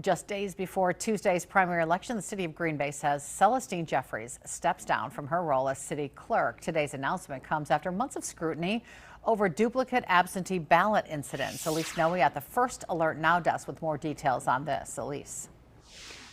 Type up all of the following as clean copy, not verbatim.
Just days before Tuesday's primary election, the city of Green Bay says Celestine Jeffries steps down from her role as city clerk. Today's announcement comes after months of scrutiny over duplicate absentee ballot incidents. Elise Noe at the First Alert Now desk with more details on this. Elise.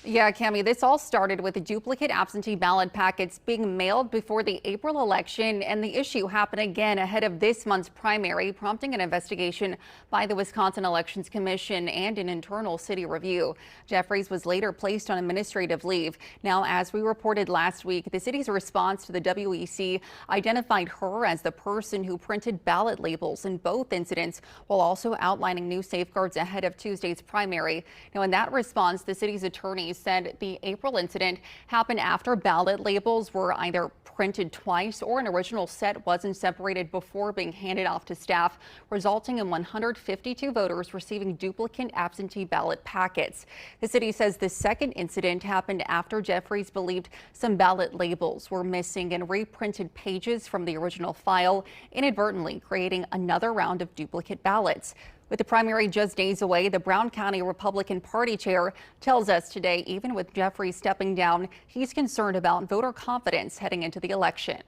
Yeah, Cammie, this all started with the duplicate absentee ballot packets being mailed before the April election, and the issue happened again ahead of this month's primary, prompting an investigation by the Wisconsin Elections Commission and an internal city review. Jeffries was later placed on administrative leave. Now, as we reported last week, the city's response to the WEC identified her as the person who printed ballot labels in both incidents, while also outlining new safeguards ahead of Tuesday's primary. Now, in that response, the city's attorney said the April incident happened after ballot labels were either printed twice or an original set wasn't separated before being handed off to staff, resulting in 152 voters receiving duplicate absentee ballot packets. The city says the second incident happened after Jeffries believed some ballot labels were missing and reprinted pages from the original file, inadvertently creating another round of duplicate ballots. With the primary just days away, the Brown County Republican Party chair tells us today, even with Jeffries stepping down, he's concerned about voter confidence heading into the election.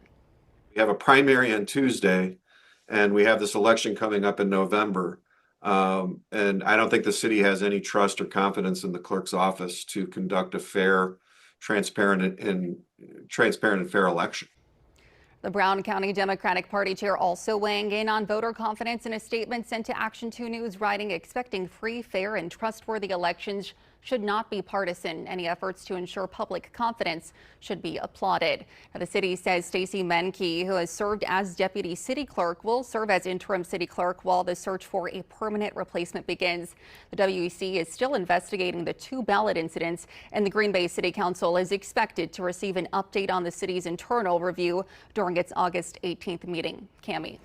We have a primary on Tuesday, and we have this election coming up in November. And I don't think the city has any trust or confidence in the clerk's office to conduct a fair, transparent and fair election. The Brown County Democratic Party chair also weighing in on voter confidence in a statement sent to Action 2 News, writing, expecting free, fair, and trustworthy elections should not be partisan. Any efforts to ensure public confidence should be applauded. Now, the city says Stacy Menke, who has served as deputy city clerk, will serve as interim city clerk while the search for a permanent replacement begins. The WEC is still investigating the two ballot incidents, and the Green Bay City Council is expected to receive an update on the city's internal review during its August 18th meeting. Cammie.